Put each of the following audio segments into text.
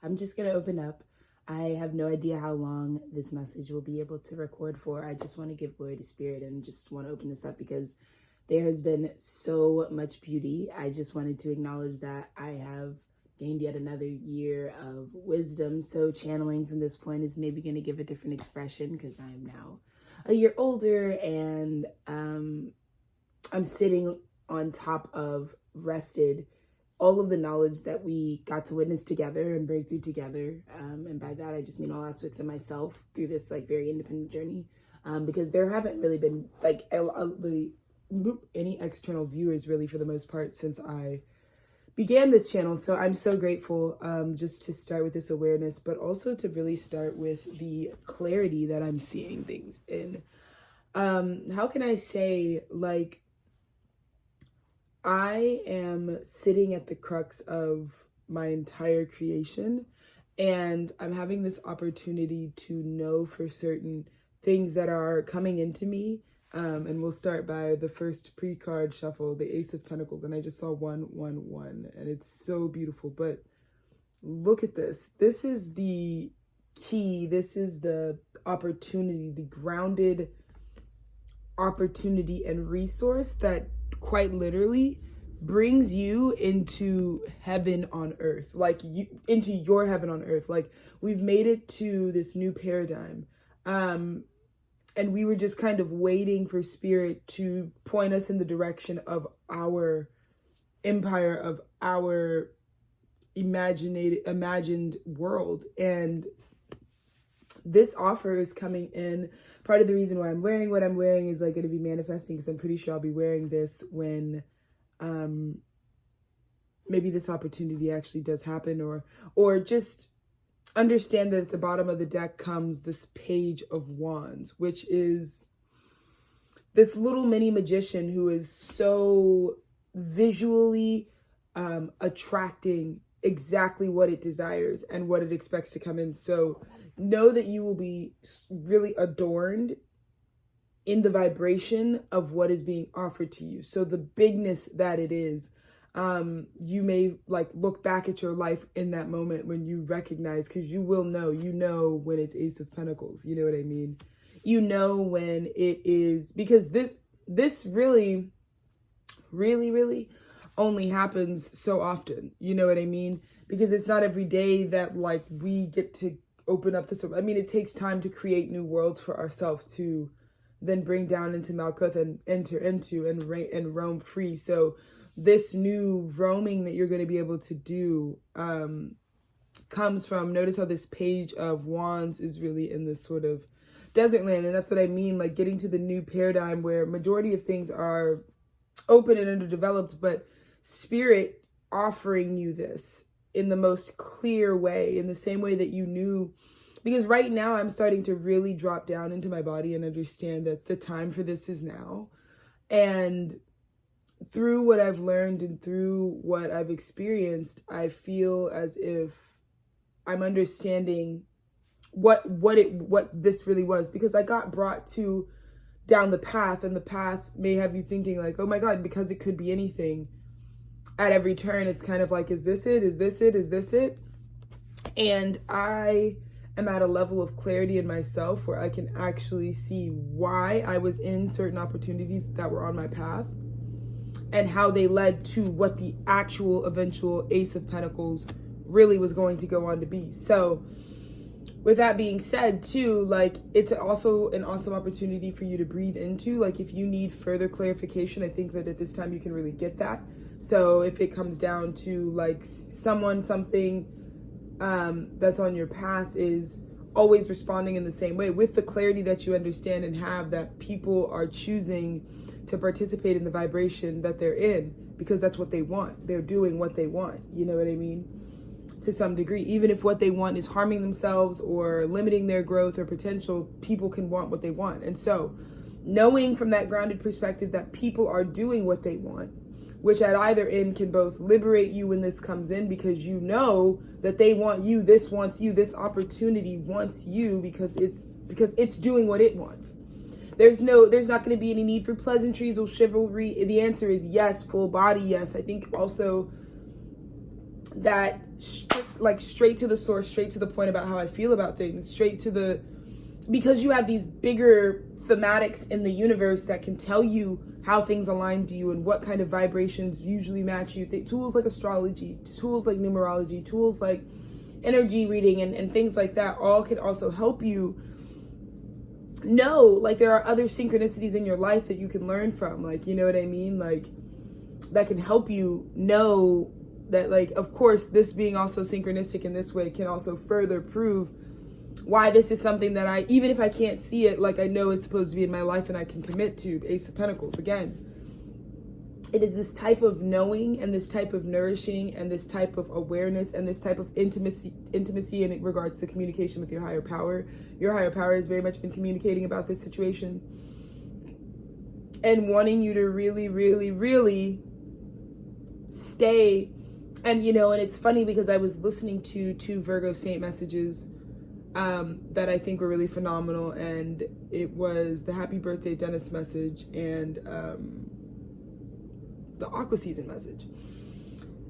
I'm just going to open up. I have no idea how long this message will be able to record for. I just want to give glory to Spirit and just want to open this up because there has been so much beauty. I just wanted to acknowledge that I have gained yet another year of wisdom. So channeling from this point is maybe going to give a different expression because I'm now a year older and I'm sitting on top of rested all of the knowledge that we got to witness together and break through together. And by that, I just mean all aspects of myself through this like very independent journey. Because there haven't really been like any external viewers really for the most part since I began this channel. So I'm so grateful just to start with this awareness, but also to really start with the clarity that I'm seeing things in. How can I say, like, I am sitting at the crux of my entire creation, and I'm having this opportunity to know for certain things that are coming into me. And we'll start by the first pre-card shuffle, the Ace of Pentacles, and I just saw 111, and it's so beautiful. But look at this. This is the key. This is the opportunity, the grounded opportunity and resource that quite literally brings you into heaven on earth, like you into your heaven on earth. Like we've made it to this new paradigm, and we were just kind of waiting for Spirit to point us in the direction of our empire, of our imagined world. And this offer is coming in. Part of the reason why I'm wearing what I'm wearing is like going to be manifesting because I'm pretty sure I'll be wearing this when maybe this opportunity actually does happen, or just understand that at the bottom of the deck comes this Page of Wands, which is this little mini magician who is so visually attracting exactly what it desires and what it expects to come in. So know that you will be really adorned in the vibration of what is being offered to you. So the bigness that it is, you may like look back at your life in that moment when you recognize, because you will know, when it's Ace of Pentacles, you know what I mean? You know when it is, because this really, really, really only happens so often, you know what I mean? Because it's not every day that like we get to open up this. I mean, it takes time to create new worlds for ourselves to then bring down into Malkuth and enter into and roam free. So this new roaming that you're going to be able to do comes from, notice how this Page of Wands is really in this sort of desert land. And that's what I mean, like getting to the new paradigm where majority of things are open and underdeveloped, but Spirit offering you this in the most clear way, in the same way that you knew. Because right now I'm starting to really drop down into my body and understand that the time for this is now. And through what I've learned and through what I've experienced, I feel as if I'm understanding what this really was, because I got brought to down the path, and the path may have you thinking like, oh my God, because it could be anything. At every turn, it's kind of like, is this it? Is this it? Is this it? And I am at a level of clarity in myself where I can actually see why I was in certain opportunities that were on my path and how they led to what the actual eventual Ace of Pentacles really was going to go on to be. So with that being said too, like it's also an awesome opportunity for you to breathe into. Like if you need further clarification, I think that at this time you can really get that. So if it comes down to like something that's on your path is always responding in the same way with the clarity that you understand and have, that people are choosing to participate in the vibration that they're in because that's what they want. They're doing what they want. You know what I mean? To some degree, even if what they want is harming themselves or limiting their growth or potential, people can want what they want. And so knowing from that grounded perspective that people are doing what they want, which at either end can both liberate you when this comes in, because you know that they want you, this wants you, this opportunity wants you because it's doing what it wants. There's not going to be any need for pleasantries or chivalry. The answer is yes, full body yes. I think also that straight to the source, straight to the point about how I feel about things, because you have these bigger thematics in the universe that can tell you how things align to you and what kind of vibrations usually match you. Tools like astrology, tools like numerology, tools like energy reading and things like that all can also help you know, like, there are other synchronicities in your life that you can learn from, like, you know what I mean? Like, that can help you know that, like, of course, this being also synchronistic in this way can also further prove why this is something that I, even if I can't see it, like, I know is supposed to be in my life and I can commit to. Ace of Pentacles, again. It is this type of knowing and this type of nourishing and this type of awareness and this type of intimacy in regards to communication with your higher power. Your higher power has very much been communicating about this situation and wanting you to really, really, really stay. And, you know, and it's funny because I was listening to two Virgo Saint messages that I think were really phenomenal. And it was the Happy Birthday Dennis message and the Aqua Season message.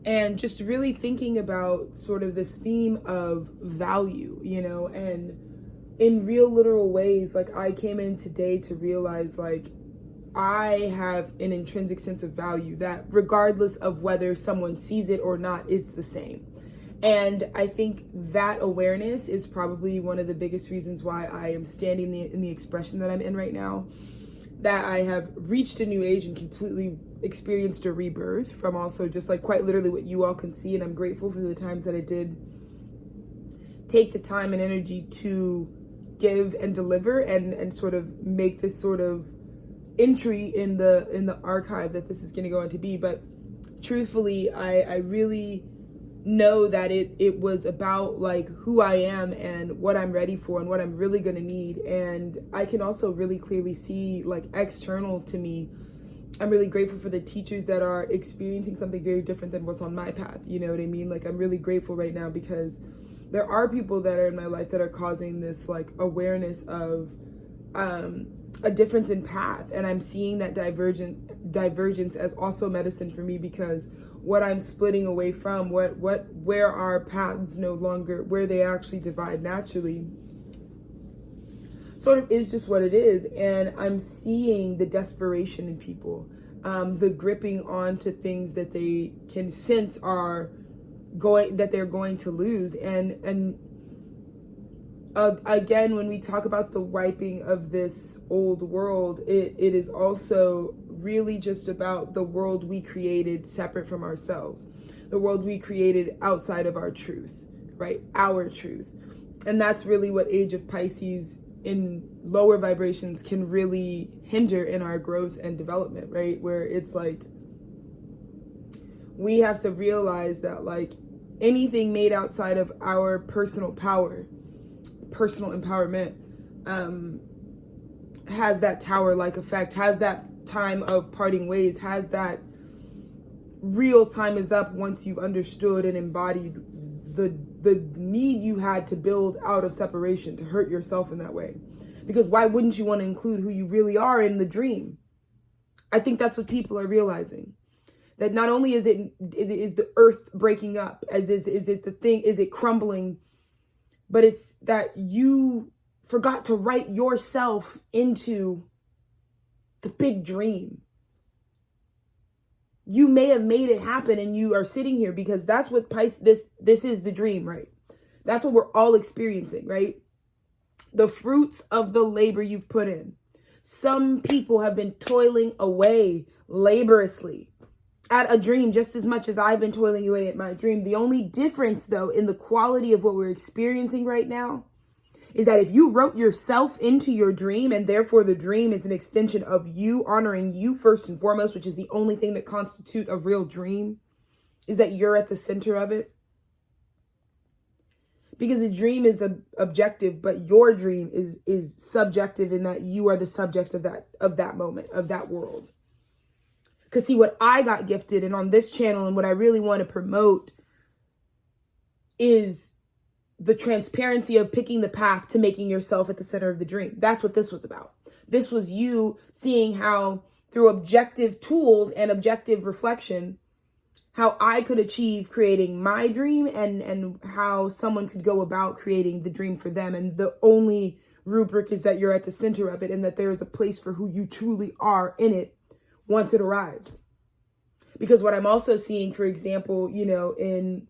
And just really thinking about sort of this theme of value, you know, and in real literal ways, like, I came in today to realize, like, I have an intrinsic sense of value that regardless of whether someone sees it or not, it's the same. And I think that awareness is probably one of the biggest reasons why I am standing in the expression that I'm in right now, that I have reached a new age and completely experienced a rebirth from also just, like, quite literally what you all can see. And I'm grateful for the times that I did take the time and energy to give and deliver and sort of make this sort of entry in the archive that this is going to go on to be. But truthfully, I really know that it was about, like, who I am and what I'm ready for and what I'm really going to need. And I can also really clearly see, like, external to me, I'm really grateful for the teachers that are experiencing something very different than what's on my path. You know what I mean? Like, I'm really grateful right now because there are people that are in my life that are causing this, like, awareness of a difference in path. And I'm seeing that divergence as also medicine for me, because what I'm splitting away from, where our paths no longer, where they actually divide naturally, sort of is just what it is. And I'm seeing the desperation in people, the gripping onto things that they can sense that they're going to lose. And again, when we talk about the wiping of this old world, it is also really just about the world we created separate from ourselves, the world we created outside of our truth, right? Our truth. And that's really what Age of Pisces in lower vibrations can really hinder in our growth and development, right? Where it's like, we have to realize that, like, anything made outside of our personal power, personal empowerment, has that tower-like effect, has that time of parting ways, has that real time is up once you've understood and embodied the need you had to build out of separation to hurt yourself in that way. Because why wouldn't you want to include who you really are in the dream? I think that's what people are realizing. That not only is it is the earth breaking up, is it crumbling, but it's that you forgot to write yourself into the big dream. You may have made it happen and you are sitting here because that's what this is the dream, right? That's what we're all experiencing, right? The fruits of the labor you've put in. Some people have been toiling away laboriously at a dream just as much as I've been toiling away at my dream. The only difference, though, in the quality of what we're experiencing right now is that if you wrote yourself into your dream, and therefore the dream is an extension of you, honoring you first and foremost, which is the only thing that constitutes a real dream, is that you're at the center of it. Because a dream is objective, but your dream is subjective in that you are the subject of that moment, of that world. Because see, what I got gifted and on this channel and what I really want to promote is the transparency of picking the path to making yourself at the center of the dream. That's what this was about. This was you seeing how through objective tools and objective reflection, how I could achieve creating my dream, and how someone could go about creating the dream for them. And the only rubric is that you're at the center of it, and that there is a place for who you truly are in it once it arrives. Because what I'm also seeing, for example, you know, in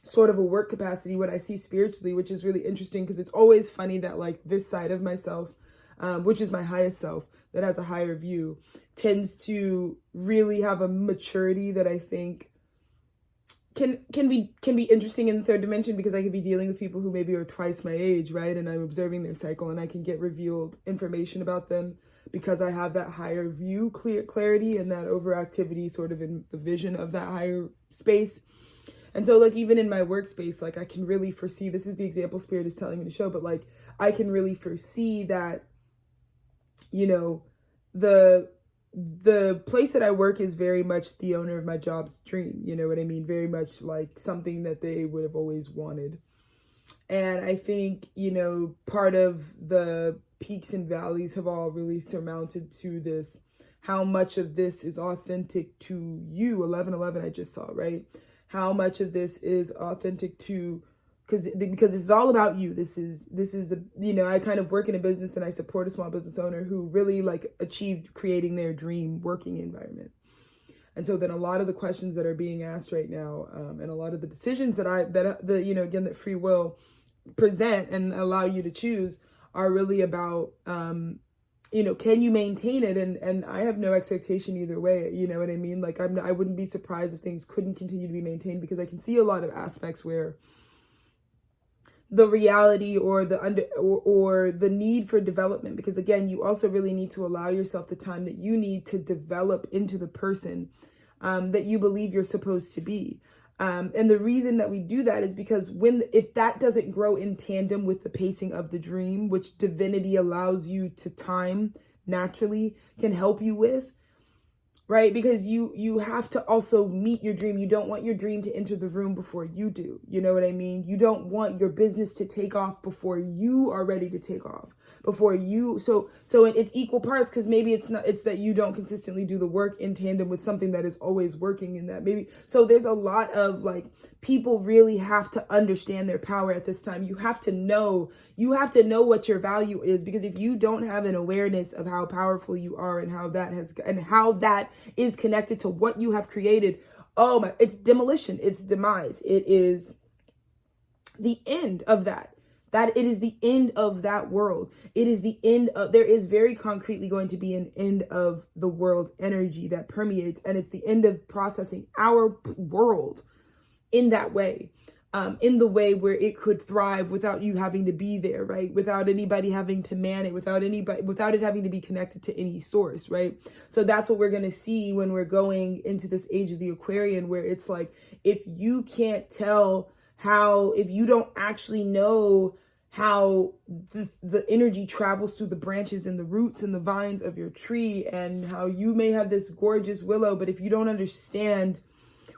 sort of a work capacity, what I see spiritually, which is really interesting, because it's always funny that like this side of myself, which is my highest self, that has a higher view, tends to really have a maturity that I think can be interesting in the third dimension, because I could be dealing with people who maybe are twice my age, right? And I'm observing their cycle, and I can get revealed information about them because I have that higher view, clarity, and that overactivity sort of in the vision of that higher space. And so like even in my workspace, like I can really foresee, this is the example Spirit is telling me to show, but like I can really foresee that, you know, the place that I work is very much the owner of my job's dream. You know what I mean? Very much like something that they would have always wanted. And I think, you know, part of the peaks and valleys have all really surmounted to this, how much of this is authentic to you. 1111 I just saw, right? How much of this is authentic to, because it's all about you. This is a, you know, I kind of work in a business and I support a small business owner who really like achieved creating their dream working environment. And so then a lot of the questions that are being asked right now, and a lot of the decisions that you know, again, that free will present and allow you to choose are really about, you know, can you maintain it? And I have no expectation either way. You know what I mean? Like I wouldn't be surprised if things couldn't continue to be maintained, because I can see a lot of aspects where the reality or the need for development, because again, you also really need to allow yourself the time that you need to develop into the person that you believe you're supposed to be. And the reason that we do that is because if that doesn't grow in tandem with the pacing of the dream, which divinity allows you to time naturally, can help you with, right? Because you have to also meet your dream. You don't want your dream to enter the room before you do. You know what I mean? You don't want your business to take off before you are ready to take off. Before you, so it's equal parts, because maybe it's that you don't consistently do the work in tandem with something that is always working in that. Maybe, so there's a lot of like, people really have to understand their power at this time. You have to know what your value is, because if you don't have an awareness of how powerful you are and how that is connected to what you have created, oh my, it's demolition, it's demise, it is the end of that it is the end of that world. It is the end of, there is very concretely going to be an end of the world energy that permeates, and it's the end of processing our world in that way, in the way where it could thrive without you having to be there, right? Without anybody having to man it, without it having to be connected to any source, right? So that's what we're going to see when we're going into this age of the Aquarian, where it's like, if you can't tell how, if you don't actually know how the energy travels through the branches and the roots and the vines of your tree, and how you may have this gorgeous willow, but if you don't understand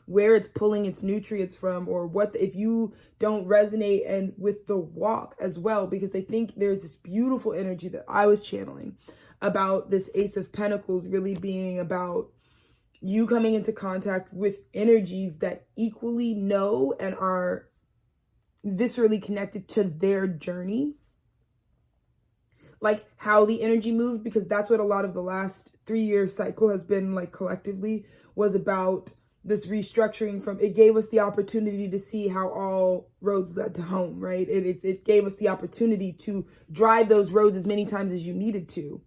where it's pulling its nutrients from, or if you don't resonate and with the walk as well, because I think there's this beautiful energy that I was channeling about this Ace of Pentacles really being about you coming into contact with energies that equally know and are viscerally connected to their journey, like how the energy moved, because that's what a lot of the last 3-year cycle has been like collectively, was about this restructuring. From it gave us the opportunity to see how all roads led to home, right? It gave us the opportunity to drive those roads as many times as you needed to.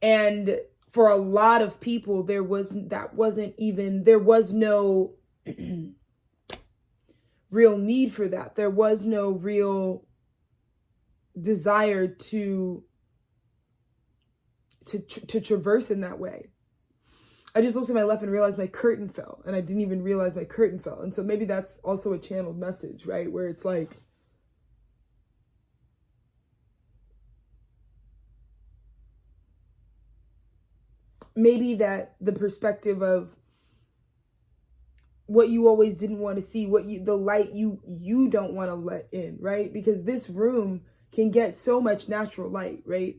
And for a lot of people, there was no real need for that. There was no real desire to traverse in that way. I just looked to my left and realized my curtain fell, and I didn't even realize my curtain fell. And so maybe that's also a channeled message, right? Where it's like, maybe that the perspective of what you always didn't want to see, the light you don't want to let in, right? Because this room can get so much natural light, right?